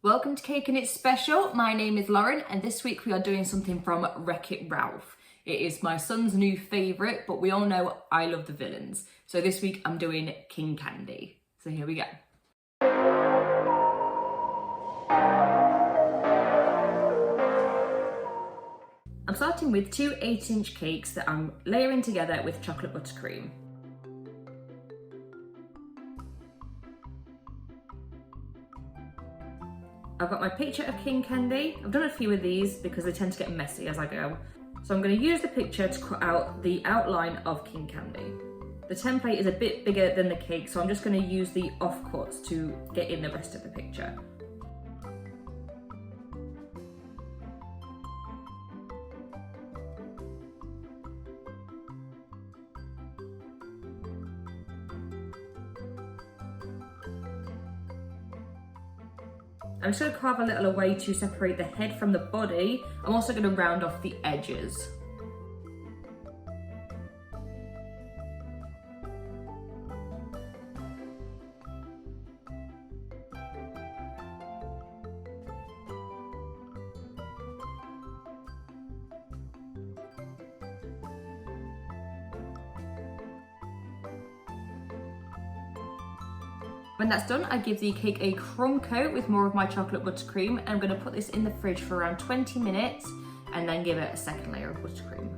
Welcome to Cake and It's Special. My name is Lauren and this week we are doing something from Wreck-It Ralph. It is my son's new favourite, but we all know I love the villains. So this week I'm doing King Candy. So here we go. I'm starting with two 8-inch cakes that I'm layering together with chocolate buttercream. I've got my picture of King Candy. I've done a few of these because they tend to get messy as I go. So I'm going to use the picture to cut out the outline of King Candy. The template is a bit bigger than the cake, so I'm just going to use the offcuts to get in the rest of the picture. I'm just going to carve a little away to separate the head from the body. I'm also going to round off the edges. When that's done, I give the cake a crumb coat with more of my chocolate buttercream, and I'm going to put this in the fridge for around 20 minutes and then give it a second layer of buttercream.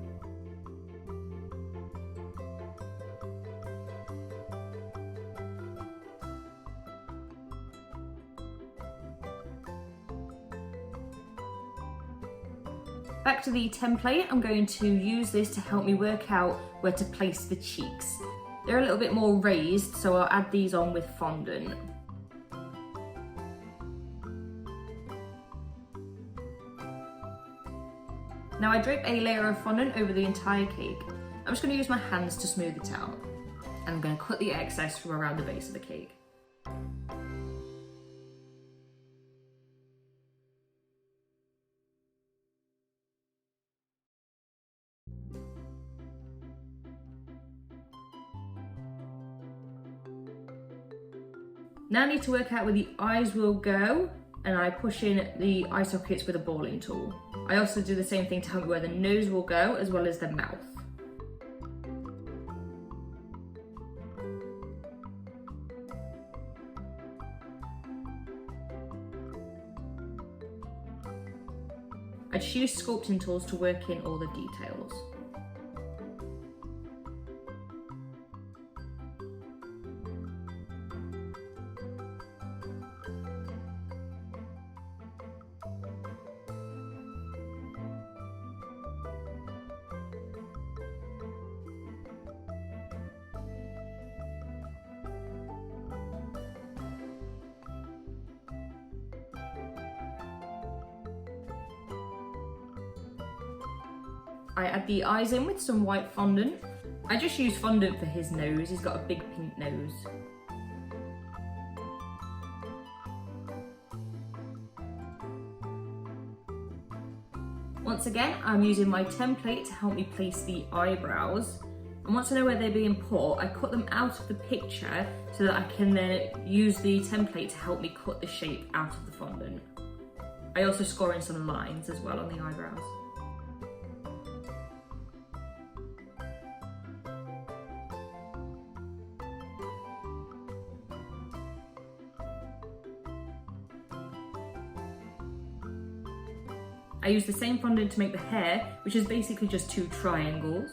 Back to the template, I'm going to use this to help me work out where to place the cheeks. They're a little bit more raised, so I'll add these on with fondant. Now I drape a layer of fondant over the entire cake. I'm just going to use my hands to smooth it out. And I'm going to cut the excess from around the base of the cake. Now I need to work out where the eyes will go, and I push in the eye sockets with a balling tool. I also do the same thing to help me where the nose will go, as well as the mouth. I just use sculpting tools to work in all the details. I add the eyes in with some white fondant. I just use fondant for his nose, he's got a big pink nose. Once again, I'm using my template to help me place the eyebrows. And once I know where they're being put, I cut them out of the picture so that I can then use the template to help me cut the shape out of the fondant. I also score in some lines as well on the eyebrows. I use the same fondant to make the hair, which is basically just two triangles.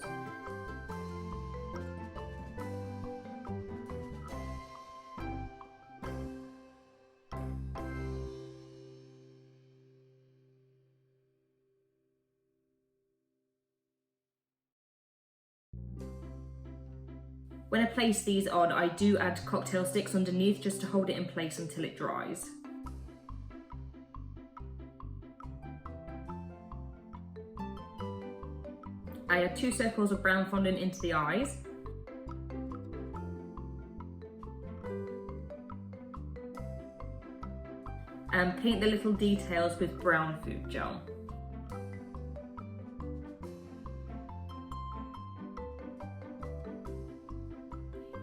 When I place these on, I do add cocktail sticks underneath just to hold it in place until it dries. I add 2 circles of brown fondant into the eyes. And paint the little details with brown food gel.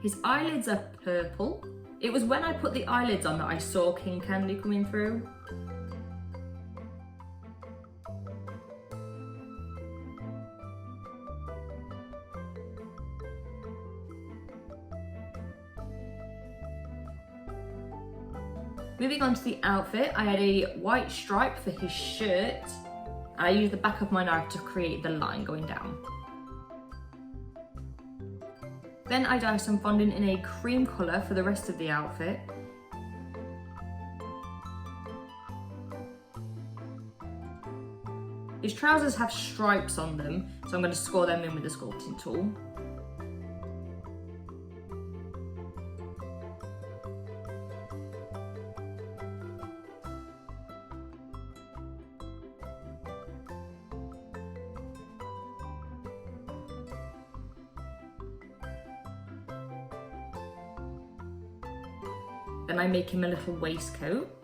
His eyelids are purple. It was when I put the eyelids on that I saw King Candy coming through. Moving on to the outfit, I had a white stripe for his shirt, and I used the back of my knife to create the line going down. Then I dyed some fondant in a cream colour for the rest of the outfit. His trousers have stripes on them, so I'm going to score them in with the sculpting tool. Then I make him a little waistcoat.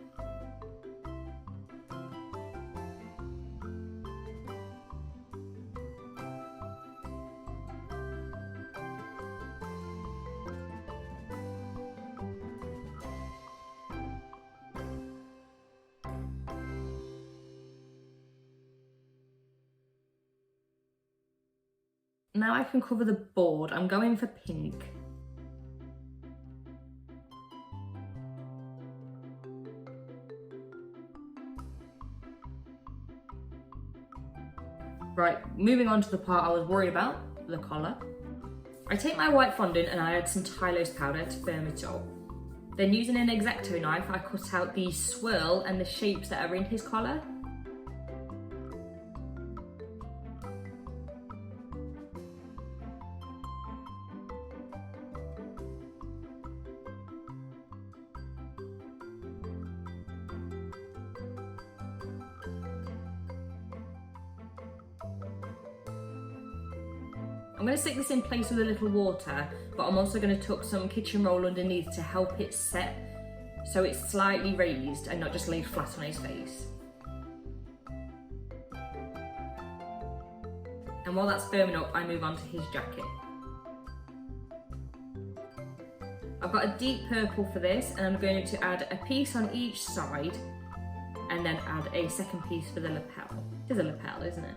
Now I can cover the board. I'm going for pink. Right, moving on to the part I was worried about, the collar. I take my white fondant and I add some Tylose powder to firm it up. Then using an X-Acto knife, I cut out the swirl and the shapes that are in his collar. I'm going to stick this in place with a little water, but I'm also going to tuck some kitchen roll underneath to help it set so it's slightly raised and not just laid flat on his face. And while that's firming up, I move on to his jacket. I've got a deep purple for this, and I'm going to add a piece on each side and then add a second piece for the lapel. It is a lapel, isn't it?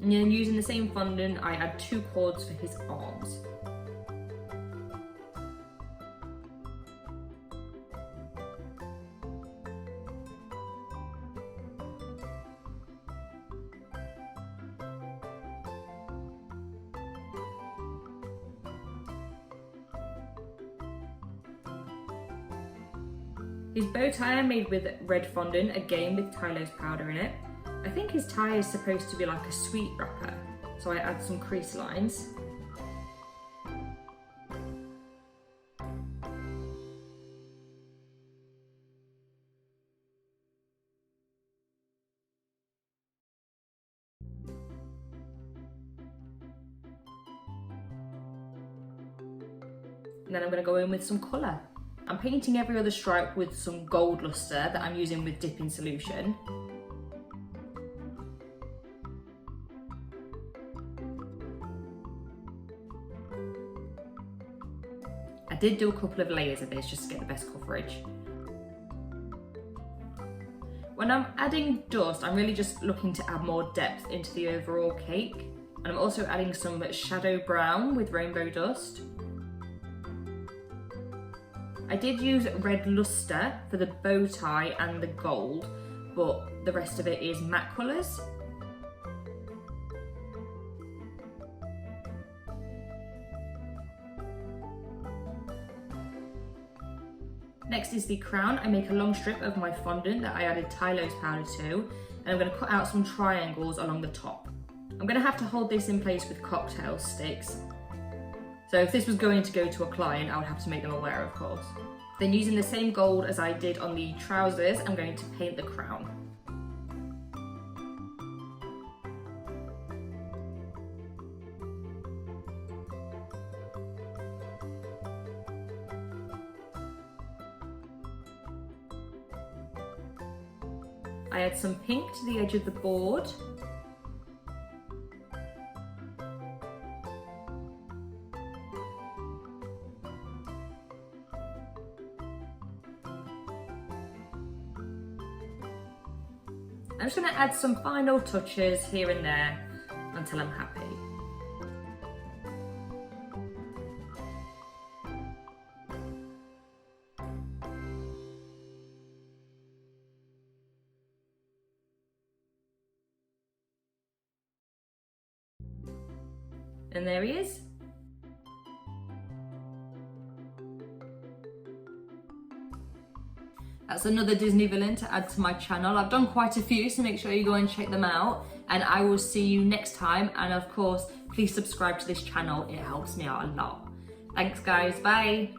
And then using the same fondant, I add 2 cords for his arms. His bow tie I made with red fondant, again with Tylose powder in it. I think his tie is supposed to be like a sweet wrapper, so I add some crease lines. And then I'm going to go in with some colour. I'm painting every other stripe with some gold luster that I'm using with dipping solution. I did do a couple of layers of this just to get the best coverage. When I'm adding dust, I'm really just looking to add more depth into the overall cake. And I'm also adding some shadow brown with rainbow dust. I did use red luster for the bow tie and the gold, but the rest of it is matte colours. Next is the crown. I make a long strip of my fondant that I added Tylose powder to, and I'm going to cut out some triangles along the top. I'm going to have to hold this in place with cocktail sticks. So if this was going to go to a client, I would have to make them aware, of course. Then using the same gold as I did on the trousers, I'm going to paint the crown. I add some pink to the edge of the board. I'm just gonna add some final touches here and there until I'm happy. And there he is. That's another Disney villain to add to my channel. I've done quite a few, so make sure you go and check them out. And I will see you next time. And of course, please subscribe to this channel. It helps me out a lot. Thanks guys, bye.